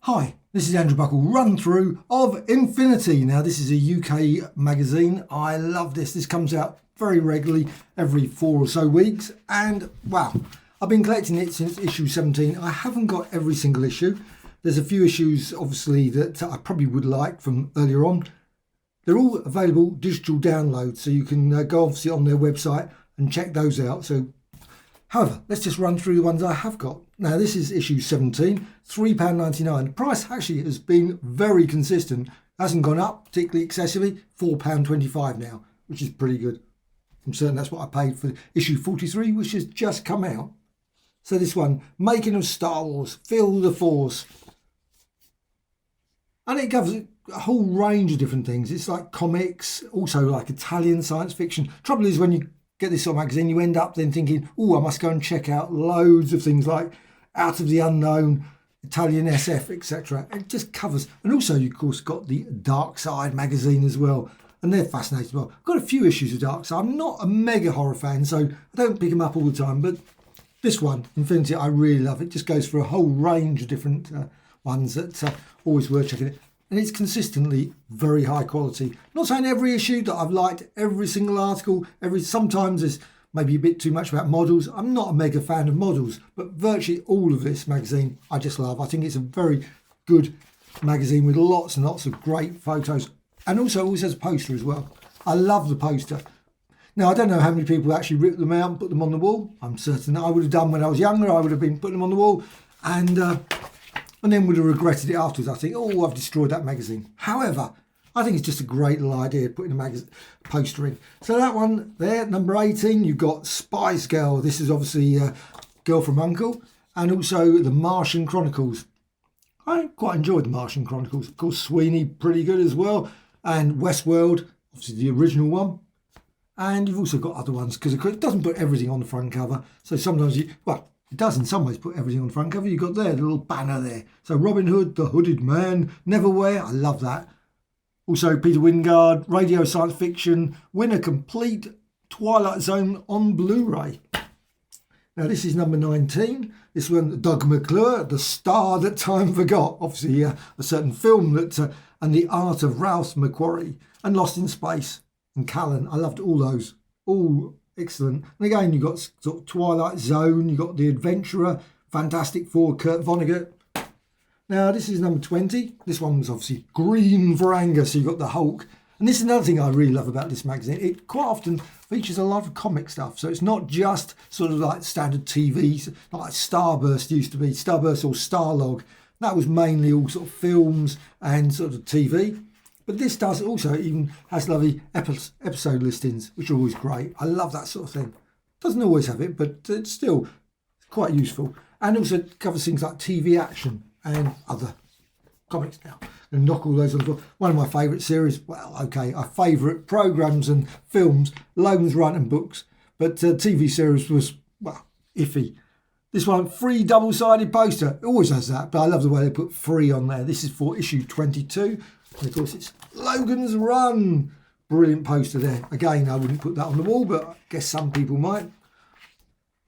Hi, this is Andrew Buckle, run through of Infinity. Now, this is a UK magazine. I love this. This comes out very regularly, every 4 or so weeks. And wow, I've been collecting it since issue 17. I haven't got every single issue. There's a few issues, obviously, that I probably would like from earlier on. They're all available digital downloads, so you can go obviously on their website and check those out. However, let's just run through the ones I have got. Now, this is issue 17, £3.99. The price actually has been very consistent. Hasn't gone up particularly excessively, £4.25 now, which is pretty good. I'm certain that's what I paid for issue 43, which has just come out. So this one, Making of Star Wars, Feel the Force. And it covers a whole range of different things. It's like comics, also like Italian science fiction. Trouble is, when you get this sort of magazine, you end up then thinking, oh, I must go and check out loads of things like Out of the Unknown, Italian SF, etc. It just covers. And also, you of course, got the Dark Side magazine as well. And they're fascinating as well. I've got a few issues of Dark Side. I'm not a mega horror fan, so I don't pick them up all the time. But this one, Infinity, I really love. It just goes for a whole range of different ones that always worth checking it. And it's consistently very high quality. Not saying every issue that I've liked, every single article, sometimes there's maybe a bit too much about models. I'm not a mega fan of models, but virtually all of this magazine I just love. I think it's a very good magazine with lots and lots of great photos. And also always has a poster as well. I love the poster. Now, I don't know how many people actually rip them out and put them on the wall. I'm certain I would have done when I was younger. I would have been putting them on the wall and then would have regretted it afterwards. I think, oh, I've destroyed that magazine. However, I think it's just a great little idea putting a poster in. So that one there, number 18, you've got Spice Girl. This is obviously Girl from U.N.C.L.E. and also The Martian Chronicles. I quite enjoyed The Martian Chronicles. Of course, Sweeney, pretty good as well. And Westworld, obviously the original one. And you've also got other ones, because it doesn't put everything on the front cover. So sometimes it does in some ways put everything on the front cover. You've got there, the little banner there. So Robin Hood, The Hooded Man, Neverwhere, I love that. Also Peter Wyngarde, Radio Science Fiction, win a complete Twilight Zone on Blu-ray. Now this is number 19. This one, Doug McClure, The Star That Time Forgot. Obviously a certain film that, and The Art of Ralph McQuarrie, and Lost in Space, and Callan. I loved all those. All excellent. And again, you've got sort of Twilight Zone, you've got The Adventurer, Fantastic Four, Kurt Vonnegut. Now, this is number 20. This one was obviously green for anger, so you've got the Hulk. And this is another thing I really love about this magazine. It quite often features a lot of comic stuff. So it's not just sort of like standard TVs, like Starburst used to be, Starburst or Starlog. That was mainly all sort of films and sort of TV. But this does also even has lovely episode listings, which are always great. I love that sort of thing. Doesn't always have it, but it's still quite useful. And also covers things like TV action and other comics now. And knock all those on the floor. One of my favourite series, well, okay, our favourite programmes and films, Logan's writing books. But TV series was, well, iffy. This one, free double-sided poster. It always has that, but I love the way they put free on there. This is for issue 22. And of course, it's Logan's Run. Brilliant poster there. Again, I wouldn't put that on the wall, but I guess some people might.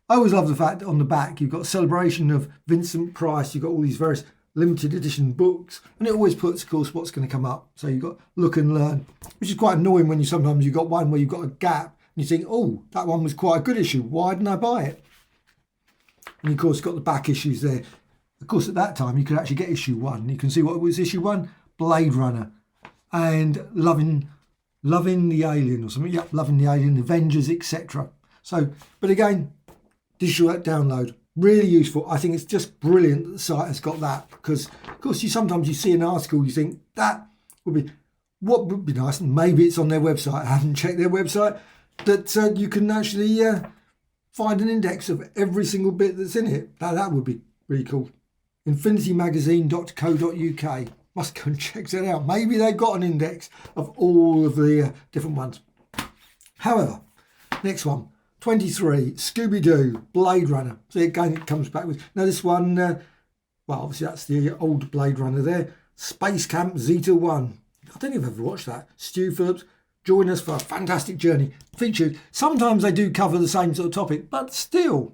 I always love the fact that on the back, you've got a celebration of Vincent Price. You've got all these various limited edition books. And it always puts, of course, what's going to come up. So you've got Look and Learn, which is quite annoying when sometimes you've got one where you've got a gap. And you think, oh, that one was quite a good issue. Why didn't I buy it? And of course, got the back issues there. Of course, at that time, you could actually get issue 1. You can see what was issue 1. Blade Runner and loving the Alien or something. Yep, Loving the Alien, Avengers, etc. So, but again, digital download, really useful. I think it's just brilliant that the site has got that, because of course sometimes you see an article, you think that what would be nice, and maybe it's on their website. I haven't checked their website, that you can actually find an index of every single bit that's in it. Now that would be really cool. infinitymagazine.co.uk. Must go and check that out. Maybe they've got an index of all of the different ones. However, next one, 23, Scooby-Doo, Blade Runner. So again, it comes back with, now this one, well, obviously that's the old Blade Runner there. Space Camp Zeta 1. I don't think I've ever watched that. Stu Phillips, join us for a fantastic journey. Featured, sometimes they do cover the same sort of topic, but still,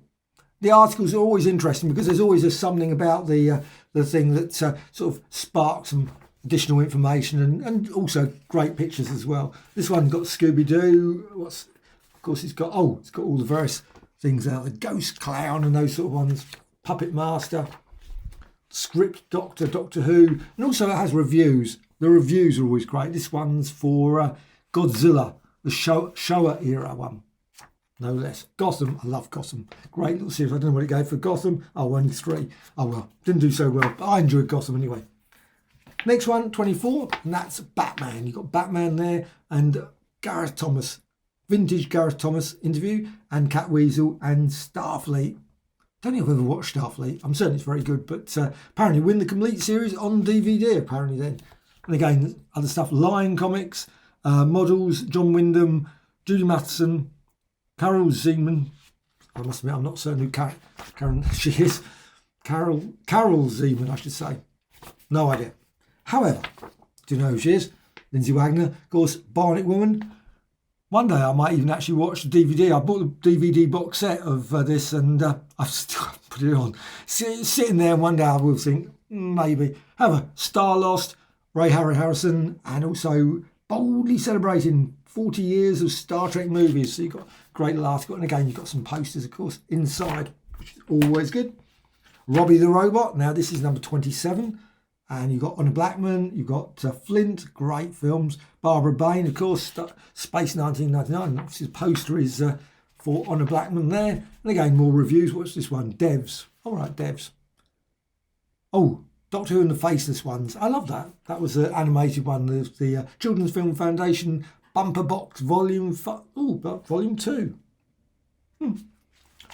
the articles are always interesting because there's always something about the the thing that sort of sparks some additional information and also great pictures as well. This one got Scooby-Doo. Of course, it's got all the various things out. The Ghost Clown and those sort of ones. Puppet Master, Script Doctor, Doctor Who, and also it has reviews. The reviews are always great. This one's for Godzilla, the Showa era one. No less. Gotham, I love Gotham. Great little series. I don't know what it gave for Gotham. Oh, only 3. Oh well, didn't do so well, but I enjoyed Gotham anyway. Next one, 24, and that's Batman. You've got Batman there and Gareth Thomas, vintage Gareth Thomas interview, and Catweasel and Starfleet. Don't think I've ever watched Starfleet. I'm certain it's very good, but apparently win the complete series on DVD, apparently then. And again, other stuff, Lion Comics, models, John Wyndham, Judy Matheson, Carol Zeman. I must admit, I'm not certain who Karen she is. Carol Zeman, I should say. No idea. However, do you know who she is? Lindsay Wagner, of course, Barnet Woman. One day I might even actually watch the DVD. I bought the DVD box set of this and I've still put it on. Sitting there, and one day I will think, maybe. However, Star Lost, Ray Harryhausen, and also boldly celebrating 40 years of Star Trek movies. So you've got a great little article. And again, you've got some posters, of course, inside, which is always good. Robbie the Robot. Now, this is number 27. And you've got Honor Blackman, you've got Flint, great films. Barbara Bain, of course, Space 1999. Obviously, the poster is for Honor Blackman there. And again, more reviews. What's this one? Devs. All right, Devs. Oh, Doctor Who and the Faceless Ones. I love that. That was an animated one. The Children's Film Foundation Bumper Box Volume 2.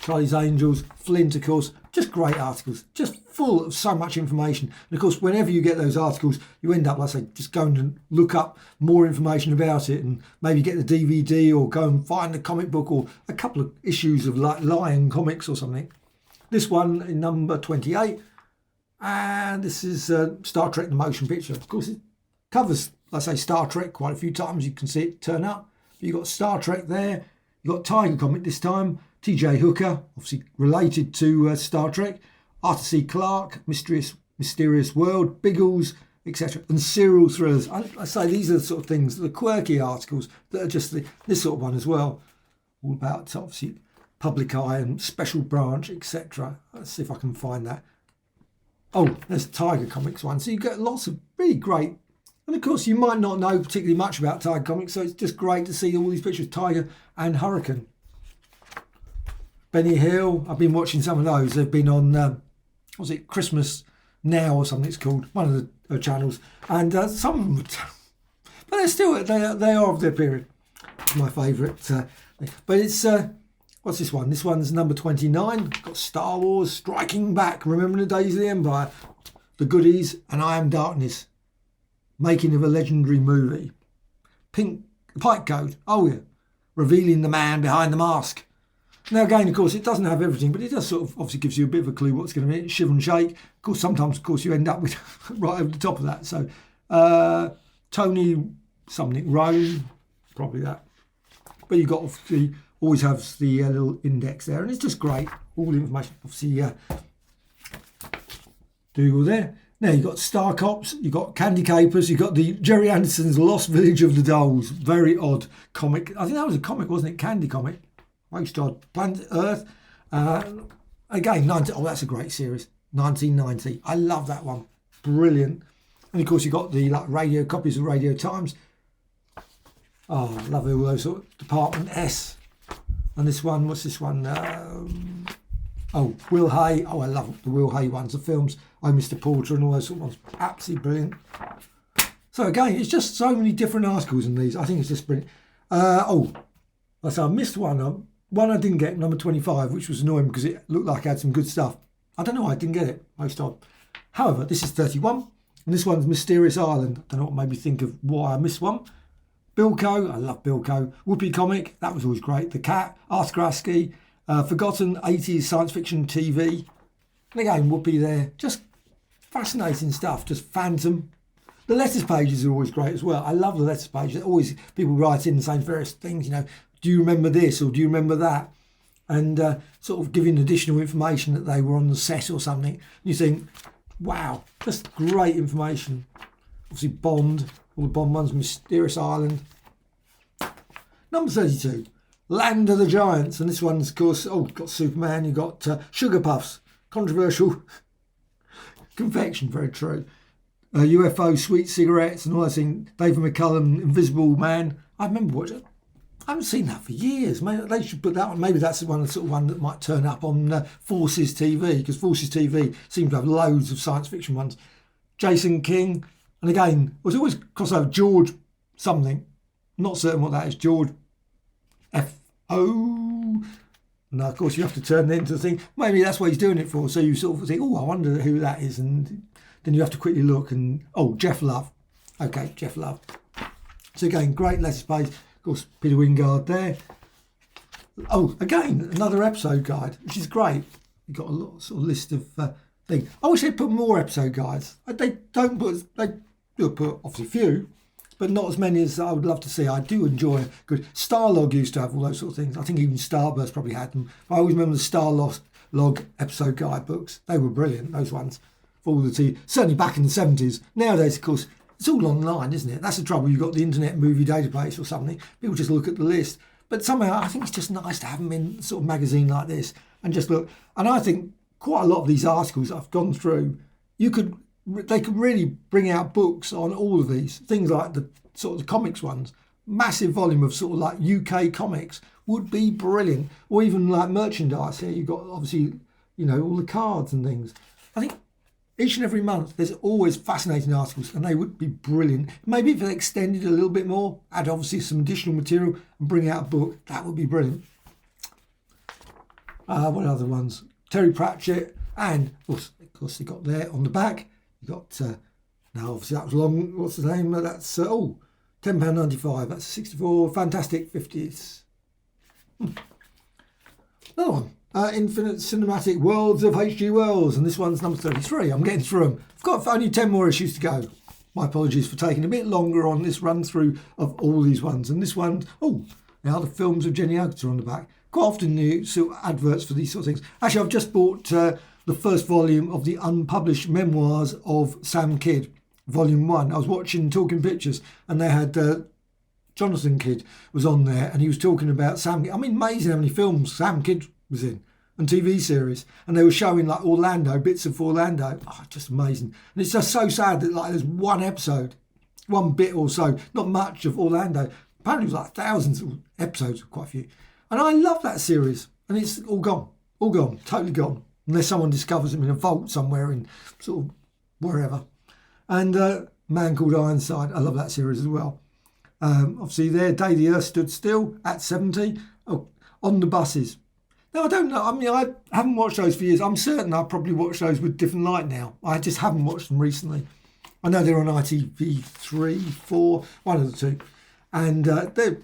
Charlie's Angels, Flint, of course, just great articles, just full of so much information. And of course, whenever you get those articles, you end up, like I say, just going to look up more information about it and maybe get the DVD or go and find the comic book or a couple of issues of like Lion Comics or something. This one in number 28, and this is Star Trek the Motion Picture. Of course, it covers, let's say, Star Trek quite a few times. You can see it turn up. But you've got Star Trek there. You've got Tiger Comic this time. T.J. Hooker, obviously related to Star Trek, Arthur C. Clarke, Mysterious World, Biggles, etc. and serial thrillers. I say these are the sort of things, the quirky articles that are just this sort of one as well. All about, obviously, Public Eye and Special Branch, etc. Let's see if I can find that. Oh, there's Tiger Comics one. So you get lots of really great. And of course, you might not know particularly much about Tiger Comics, so it's just great to see all these pictures of Tiger and Hurricane. Benny Hill, I've been watching some of those. They've been on, was it Christmas Now or something it's called, one of the channels. And some of them, but they're still, they are of their period. It's my favourite. But it's, what's this one? This one's number 29. Got Star Wars Striking Back, Remembering the Days of the Empire, The Goodies, and I Am Darkness. Making of a legendary movie. Pike Code, oh yeah. Revealing the man behind the mask. Now again, of course, it doesn't have everything, but it does sort of obviously gives you a bit of a clue what's going to be. Shiver and Shake. Of course, sometimes, of course, you end up with right over the top of that. So, Tony something, Rome, probably that. But you've got obviously always have the little index there, and it's just great. All the information, obviously, Dougal there. Now you've got Star Cops, you've got Candy Capers, you've got the Jerry Anderson's Lost Village of the Dolls. Very odd comic. I think that was a comic, wasn't it? Candy comic. Most odd. Planet Earth. Again, that's a great series. 1990. I love that one. Brilliant. And of course, you've got the radio copies of Radio Times. Oh, I love all those sort of Department S. And this one, what's this one? Will Hay. Oh, I love the Will Hay ones, the films. Oh, Mr. Porter and all those sort of ones. Absolutely brilliant. So again, it's just so many different articles in these. I think it's just brilliant. I missed one. One I didn't get, number 25, which was annoying because it looked like it had some good stuff. I don't know why I didn't get it. Most odd. However, this is 31. And this one's Mysterious Island. I don't know what made me think of why I missed one. Bilko. I love Bilko. Whoopi Comic. That was always great. The Cat. Arthur Grasky. Forgotten 80s science fiction TV. And again, Whoopi there. Just fascinating stuff. Just Phantom. The letters pages are always great as well. I love the letters pages. Always people write in saying various things, do you remember this or do you remember that? And sort of giving additional information that they were on the set or something. You think, wow, just great information. Obviously Bond, all the Bond ones, Mysterious Island. Number 32, Land of the Giants, and this one's of course, got Superman, you got Sugar Puffs, controversial confection, very true. UFO, sweet cigarettes, and all that thing. David McCullum, Invisible Man. I remember watching. I haven't seen that for years. Maybe they should put that on. Maybe that's the sort of one that might turn up on Forces TV, because Forces TV seems to have loads of science fiction ones. Jason King, and again, it was always crossover. George something, not certain what that is. George F.O. Now, of course, you have to turn it into the thing. Maybe that's what he's doing it for. So you sort of think, I wonder who that is, and then you have to quickly look and, Jeff Love. Okay, Jeff Love. So again, great letter space. Of course, Peter Wingard there. Again, another episode guide, which is great. You've got a lot sort of list of things. I wish they'd put more episode guides. They do put obviously few, but not as many as I would love to see. I do enjoy good. Starlog used to have all those sort of things. I think even Starburst probably had them. But I always remember the Starlog episode guide books. They were brilliant, those ones. For all the TV, certainly back in the 70s. Nowadays, of course, it's all online, isn't it? That's the trouble. You've got the Internet Movie Database or something. People just look at the list. But somehow, I think it's just nice to have them in sort of magazine like this and just look. And I think quite a lot of these articles I've gone through, they could really bring out books on all of these things, like the sort of the comics ones. Massive volume of sort of like UK comics would be brilliant, or even like merchandise. Here you've got obviously, all the cards and things. I think each and every month there's always fascinating articles, and they would be brilliant. Maybe if they extended a little bit more, add obviously some additional material and bring out a book, that would be brilliant. What other ones? Terry Pratchett, and of course they got there on the back. You got now obviously that was long. What's the name? That's £10.95. That's 64 Fantastic 50s. Another one. Infinite Cinematic Worlds of H.G. Wells, and this one's number 33. I'm getting through them. I've got only 10 more issues to go. My apologies for taking a bit longer on this run through of all these ones. And this one, now the films of Jenny Agutter on the back. Quite often you see adverts for these sort of things. Actually, I've just bought the first volume of the unpublished memoirs of Sam Kidd, volume 1. I was watching Talking Pictures, and they had Jonathan Kidd was on there, and he was talking about Sam Kidd. I mean, amazing how many films Sam Kidd was in, and TV series, and they were showing like Orlando, bits of Orlando. Just amazing. And it's just so sad that like there's one episode, one bit or so, not much of Orlando. Apparently it was like thousands of episodes, quite a few. And I love that series, and it's all gone, totally gone, unless someone discovers them in a vault somewhere in sort of wherever. And Man Called Ironside, I love that series as well. Obviously there, Day the Earth Stood Still at 70. On the Buses. No, I don't know. I mean, I haven't watched those for years. I'm certain I'll probably watch those with different light now. I just haven't watched them recently. I know they're on ITV3, 4, one of the two. And there's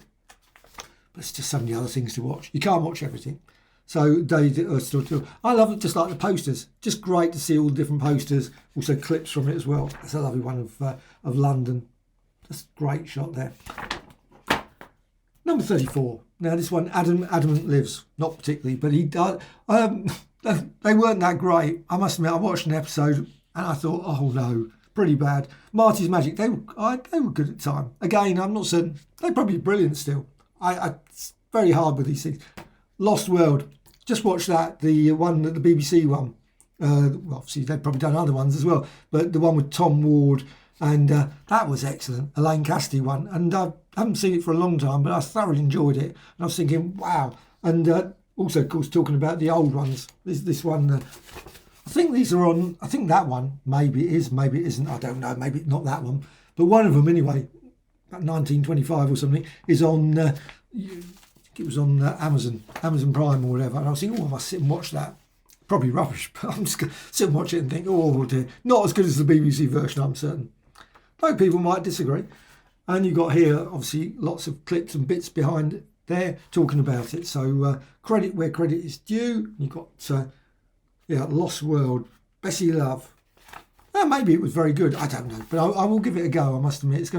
just so many other things to watch. You can't watch everything. So I love it, just like the posters. Just great to see all the different posters. Also clips from it as well. That's a lovely one of London. Just great shot there. Number 34. Now this one, Adamant Lives, not particularly, but he does. They weren't that great. I must admit, I watched an episode and I thought, oh no, pretty bad. Marty's Magic, they were good at the time. Again, I'm not certain. They're probably brilliant still. It's very hard with these things. Lost World, just watched that, the one, the BBC one. Well, obviously they've probably done other ones as well, but the one with Tom Ward, and that was excellent. Elaine Cassidy one, and I haven't seen it for a long time, but I thoroughly enjoyed it. And I was thinking, wow. And also, of course, talking about the old ones. This one, I think these are on. I think that one maybe it is, maybe it isn't. I don't know. Maybe not that one, but one of them anyway. About 1925 or something is on. It was on Amazon Prime or whatever. And I was thinking, I must sit and watch that. Probably rubbish, but I'm just going to sit and watch it and think, oh dear, not as good as the BBC version, I'm certain. Though people might disagree. And you've got here, obviously, lots of clips and bits behind there talking about it. So credit where credit is due. You've got, Lost World, Bessie Love. Maybe it was very good. I don't know. But I will give it a go, I must admit.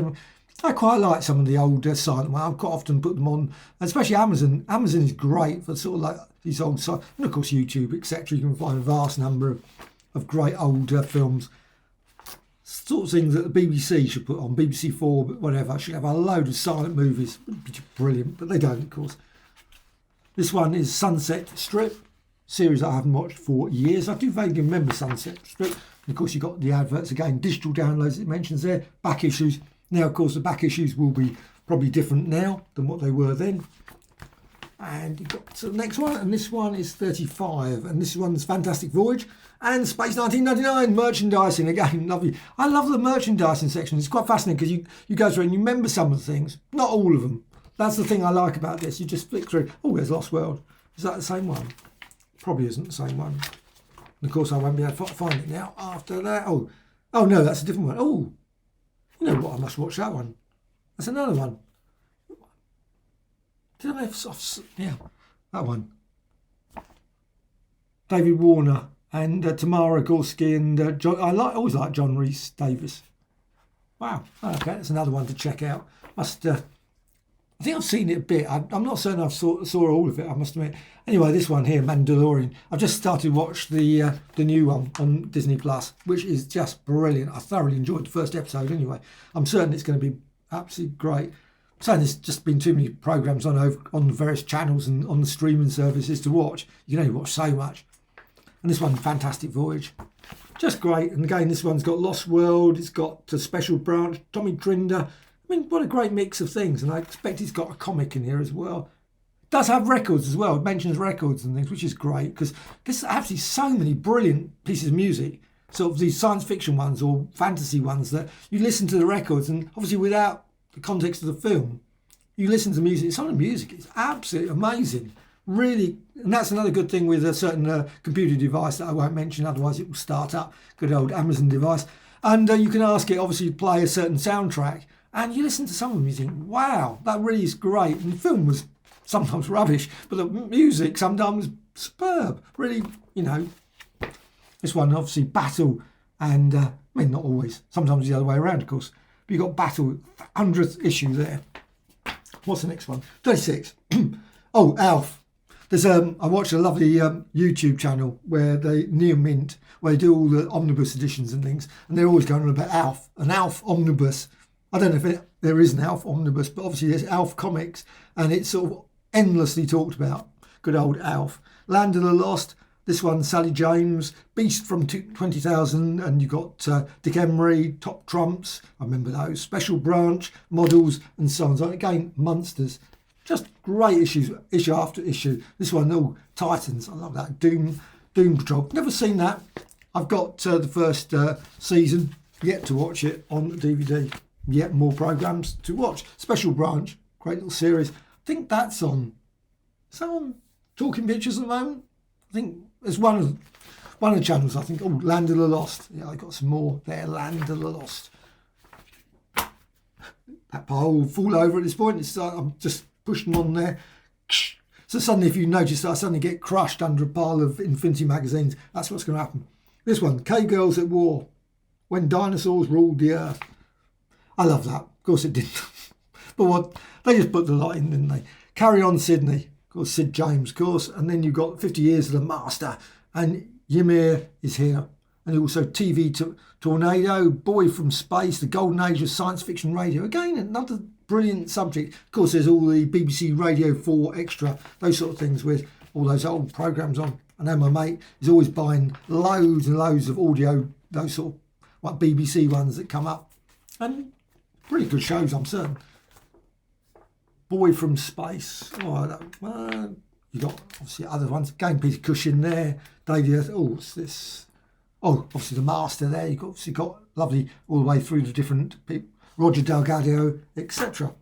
I quite like some of the old silent ones. I quite often put them on, especially Amazon. Amazon is great for sort of like these old sites. And of course, YouTube, etc. You can find a vast number of of great old films. Sort of things that the BBC should put on, BBC 4, but whatever. Should have a load of silent movies. Would be brilliant, but they don't, of course. This one is Sunset Strip, series I haven't watched for years. I do vaguely remember Sunset Strip. And of course, you've got the adverts again, digital downloads it mentions there, back issues. Now, of course, the back issues will be probably different now than what they were then. And you've got the next one, and this one is 35, and this one's Fantastic Voyage and Space 1999 merchandising. Again, lovely. I love the merchandising section. It's quite fascinating because you go through and you remember some of the things, not all of them. That's the thing I like about this. You just flick through. Oh, there's Lost World. Is that the same one? Probably isn't the same one. And of course, I won't be able to find it now. After that, oh no, that's a different one. Oh, you know what? I must watch that one. That's another one. Did I have yeah, that one. David Warner and Tamara Gorski and John. Always like John Rhys Davis. Wow. Okay, that's another one to check out. I think I've seen it a bit. I'm not certain I've saw all of it, I must admit. Anyway, this one here, Mandalorian. I've just started to watch the new one on Disney Plus, which is just brilliant. I thoroughly enjoyed the first episode anyway. I'm certain it's going to be absolutely great. So there's just been too many programmes on various channels and on the streaming services to watch. You can only watch so much. And this one, Fantastic Voyage. Just great. And again, this one's got Lost World. It's got a Special Branch, Tommy Trinder. I mean, what a great mix of things. And I expect it's got a comic in here as well. It does have records as well. It mentions records and things, which is great because there's actually so many brilliant pieces of music. Sort of these science fiction ones or fantasy ones that you listen to the records and obviously without the context of the film, you listen to the music. Some of the music is absolutely amazing. Really, and that's another good thing with a certain computer device that I won't mention, otherwise it will start up. Good old Amazon device. And you can ask it, obviously, to play a certain soundtrack. And you listen to some of them, you think, wow, that really is great. And the film was sometimes rubbish, but the music sometimes superb. Really, you know, this one, obviously, Battle. And, I mean, not always. Sometimes the other way around, of course. But you've got Battle, 100th issue there. What's the next one? 36. Oh, Alf. There's I watched a lovely YouTube channel where they Near Mint, where they do all the omnibus editions and things, and they're always going on about Alf, an Alf omnibus. I don't know if there is an Alf omnibus, but obviously there's Alf comics, and it's sort of endlessly talked about. Good old Alf. Land of the Lost. This one, Sally James, Beast from 20,000, and you got Dick Emery, Top Trumps, I remember those, Special Branch, Models, and so on. So again, Monsters. Just great issues, issue after issue. This one, Titans, I love that. Doom Patrol. Never seen that. I've got the first season, yet to watch it on DVD. Yet more programmes to watch. Special Branch, great little series. I think that's on, is that on Talking Pictures at the moment? I think there's one of the channels, I think. Oh, Land of the Lost. Yeah, I got some more there. Land of the Lost. That pile will fall over at this point. It's I'm just pushing on there. So suddenly, if you notice that I suddenly get crushed under a pile of Infinity magazines, that's what's going to happen. This one, K-Girls at War. When Dinosaurs Ruled the Earth. I love that. Of course it didn't. But what they just put the lot in, didn't they? Carry On Sydney. Of course, Sid James, of course. And then you've got 50 Years of the Master. And Ymir is here. And also TV Tornado, Boy from Space, The Golden Age of Science Fiction Radio. Again, another brilliant subject. Of course, there's all the BBC Radio 4 Extra, those sort of things with all those old programmes on. I know my mate is always buying loads and loads of audio, those sort of like BBC ones that come up. And pretty good shows, I'm certain. Boy from Space. You got obviously other ones. Again, Peter Cushing there. David. What's this? Oh, obviously the Master there. You've obviously got lovely all the way through the different people. Roger Delgado, etc.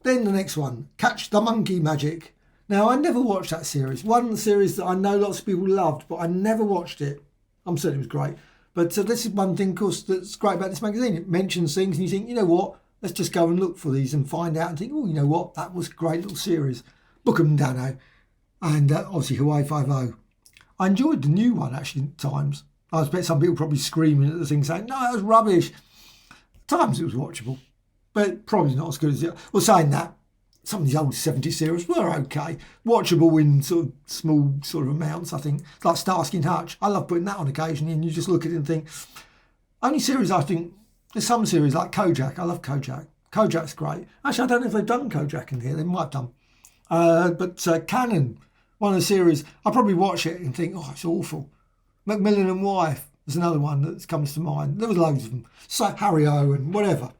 Then the next one, Catch the Monkey Magic. Now, I never watched that series. One series that I know lots of people loved, but I never watched it. I'm certain it was great. But this is one thing, of course, that's great about this magazine. It mentions things and you think, you know what, let's just go and look for these and find out and think, oh, you know what, that was a great little series. Book 'em Dano. And obviously Hawaii 5-0. I enjoyed the new one, actually, at times. I expect some people probably screaming at the thing saying, no, that was rubbish. At times it was watchable, but probably not as good as the other. Well, saying that, some of these old 70s series were okay, watchable in sort of small sort of amounts. I think like Starsky and Hutch. I love putting that on occasionally, and you just look at it and think. Only series I think there's some series like Kojak. I love Kojak. Kojak's great. Actually, I don't know if they've done Kojak in here. They might have done. But Cannon, one of the series, I probably watch it and think, oh, it's awful. Macmillan and Wife is another one that comes to mind. There was loads of them. So Harry O and whatever.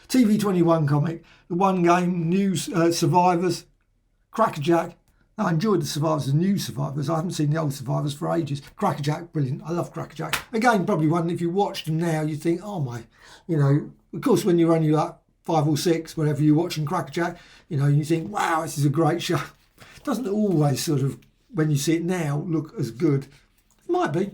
TV21 comic, the One Game, News, Survivors, Crackerjack. I enjoyed the Survivors, the new Survivors. I haven't seen the old Survivors for ages. Crackerjack, brilliant. I love Crackerjack. Again, probably one, if you watched them now, you think, oh my, of course, when you're only like 5 or 6, whenever you're watching Crackerjack, you think, wow, this is a great show. It doesn't always sort of, when you see it now, look as good. It might be.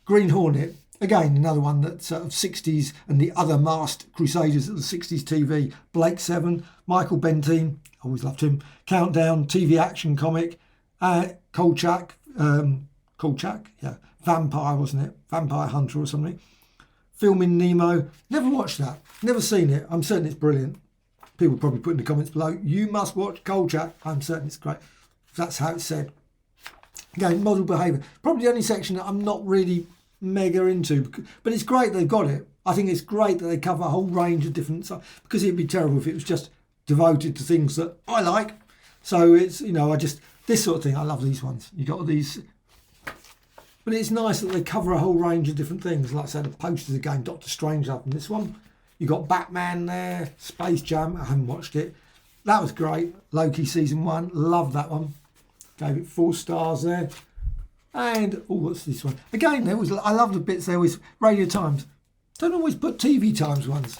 Green Hornet, again, another one that's of 60s and the other masked crusaders of the 60s TV. Blake Seven, Michael Bentine, always loved him. Countdown, TV action comic. Kolchak, yeah. Vampire, wasn't it? Vampire Hunter or something. Filming Nemo. Never watched that. Never seen it. I'm certain it's brilliant. People probably put in the comments below, you must watch Kolchak. I'm certain it's great. That's how it's said. Again, model behaviour. Probably the only section that I'm not really mega into, but it's great they've got it. I think it's great that they cover a whole range of different stuff, because it'd be terrible if it was just devoted to things that I like. So it's, this sort of thing, I love these ones. You got these, but it's nice that they cover a whole range of different things. Like I said, the posters again, Doctor Strange up in this one. You got Batman there, Space Jam, I haven't watched it. That was great. Loki season 1, love that one. Gave it 4 stars there. And, what's this one? Again, I love the bits there with Radio Times. Don't always put TV Times ones.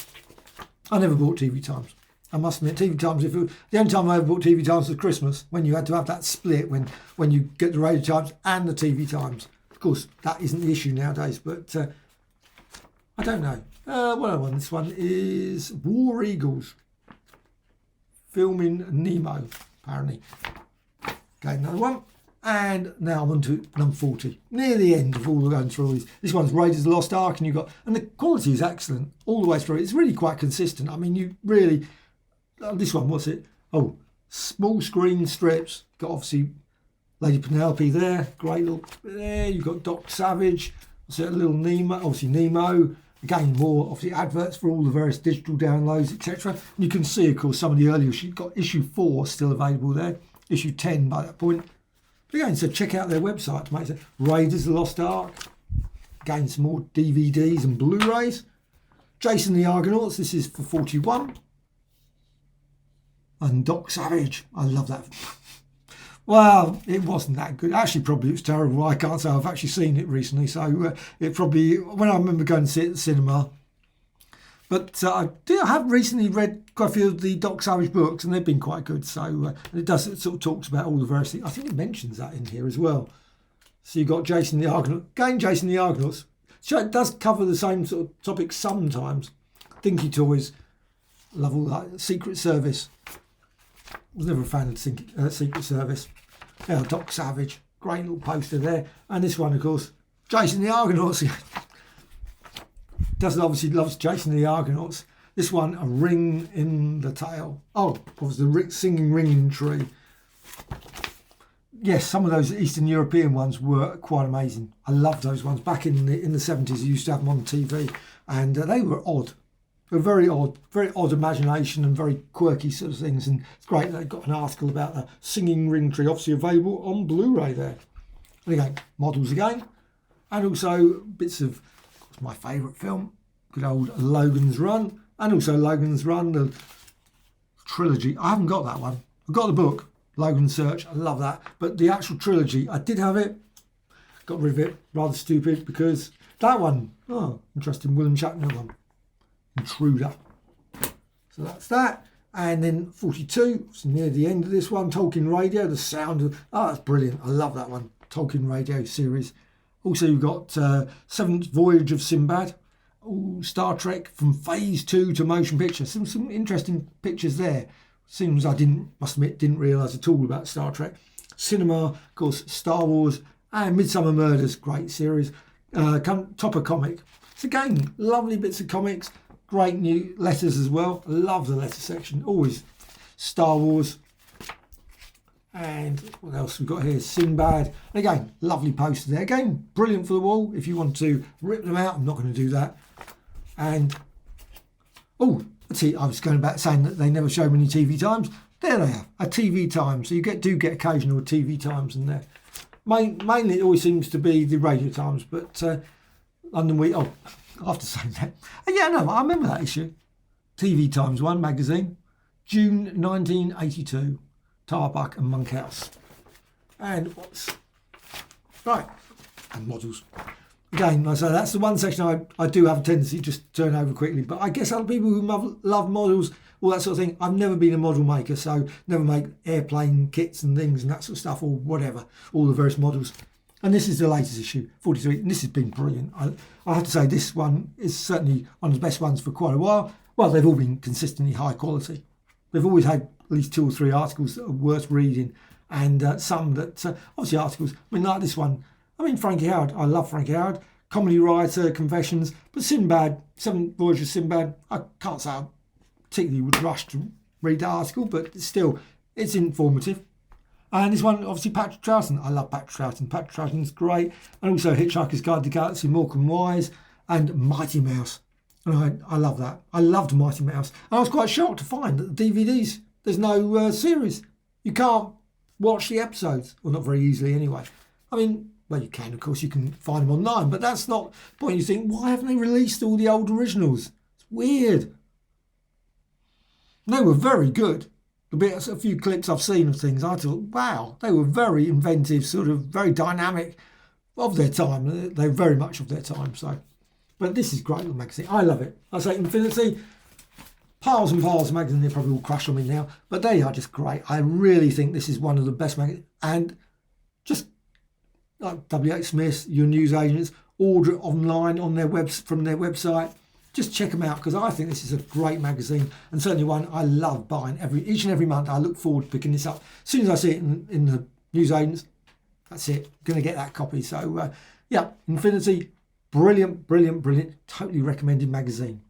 I never bought TV Times. I must admit, TV Times, the only time I ever bought TV Times was Christmas, when you had to have that split when you get the Radio Times and the TV Times. Of course, that isn't the issue nowadays, but I don't know. What other one? This one is War Eagles. Filming Nemo, apparently. Okay, another one. And now I'm on to number 40. Near the end of all the going through all these. This one's Raiders of the Lost Ark, and the quality is excellent all the way through. It's really quite consistent. I mean, you really... this one, what's it? Oh, small screen strips. Got obviously Lady Penelope there. Great little... There, you've got Doc Savage. So a little Nemo, obviously Nemo. Again, more obviously adverts for all the various digital downloads, etc. You can see, of course, some of the earlier... You've got issue 4 still available there. Issue 10 by that point. But again, so check out their website to make it. Raiders of the Lost Ark. Again, some more DVDs and Blu-rays. Jason the Argonauts, this is for 41. And Doc Savage, I love that. Well, it wasn't that good. Actually, probably it was terrible. I can't say I've actually seen it recently, so it probably, when I remember going to see it at the cinema. But I have recently read quite a few of the Doc Savage books, and they've been quite good. So it sort of talks about all the various things. I think it mentions that in here as well. So you've got Jason the Argonaut. Again, Jason the Argonauts. So it does cover the same sort of topics sometimes. Dinky Toys. Love all that. Secret Service. Was never a fan of Secret Service. Yeah, Doc Savage. Great little poster there. And this one, of course, Jason the Argonauts. Doesn't obviously loves Jason the Argonauts. This one, A Ring in the Tail. Oh, was the singing ringing tree. Yes, some of those Eastern European ones were quite amazing. I loved those ones. Back in the 70s, you used to have them on TV, and they were odd. They were very odd imagination and very quirky sort of things. And it's great that they've got an article about the singing ring tree, obviously available on Blu-ray there. And again, models again, and also bits of my favourite film, good old Logan's Run, and also Logan's Run, the trilogy. I haven't got that one. I've got the book, Logan's Search. I love that. But the actual trilogy, I did have it. Got rid of it. Rather stupid, because that one, interesting, William Shatner one. Intruder. So that's that. And then 42, so near the end of this one, Tolkien Radio, the sound of... Oh, that's brilliant. I love that one. Tolkien Radio series. Also, you've got Seventh Voyage of Sinbad. Star Trek from Phase 2 to motion picture. Some interesting pictures there. Seems I must admit, didn't realise at all about Star Trek. Cinema, of course, Star Wars, and Midsummer Murders, great series. Topper comic. So again, lovely bits of comics. Great new letters as well. I love the letter section. Always Star Wars. And what else we've got here? Sinbad. And again, lovely poster there. Again, brilliant for the wall. If you want to rip them out, I'm not going to do that. And, oh, let's see, I was going back saying that they never show many TV times. There they are, a TV time. So you do get occasional TV times in there. Mainly it always seems to be the radio times, but London Week, oh, after saying that. Yeah, no, I remember that issue. TV Times 1 magazine, June 1982. Tarbuck and Monkhouse. And what's right, and models. Again, I say that's the one section I do have a tendency to just turn over quickly. But I guess other people who love models, all that sort of thing. I've never been a model maker, so never make airplane kits and things and that sort of stuff, or whatever, all the various models. And this is the latest issue, 43, and this has been brilliant. I have to say this one is certainly one of the best ones for quite a while. Well, they've all been consistently high quality. They've always had at least 2 or 3 articles that are worth reading, and some that obviously articles. I mean, like this one. I mean, Frankie Howard. I love Frankie Howard, comedy writer, Confessions. But Sinbad, 7 Voyages of Sinbad. I can't say I particularly would rush to read that article, but still, it's informative. And this one, obviously, Patrick Troughton. I love Patrick Troughton. Patrick Troughton's great, and also Hitchhiker's Guide to the Galaxy, Morecambe Wise, and Mighty Mouse. And I love that. I loved Mighty Mouse. And I was quite shocked to find that the DVDs, there's no series. You can't watch the episodes. Well, not very easily anyway. I mean, well, you can, of course, you can find them online, but that's not the point. You think, why haven't they released all the old originals? It's weird. They were very good. A few clips I've seen of things, I thought, wow, they were very inventive, sort of very dynamic of their time. They're very much of their time, so... But this is great little magazine. I love it. I say Infinity, piles and piles of magazines. They're probably all crushed on me now, but they are just great. I really think this is one of the best magazines. And just like W.H. Smith, your news agents, order it online on their from their website. Just check them out, because I think this is a great magazine, and certainly one I love buying each and every month. I look forward to picking this up. As soon as I see it in the news agents, that's it. Going to get that copy. So yeah, Infinity. Brilliant, brilliant, brilliant. Totally recommended magazine.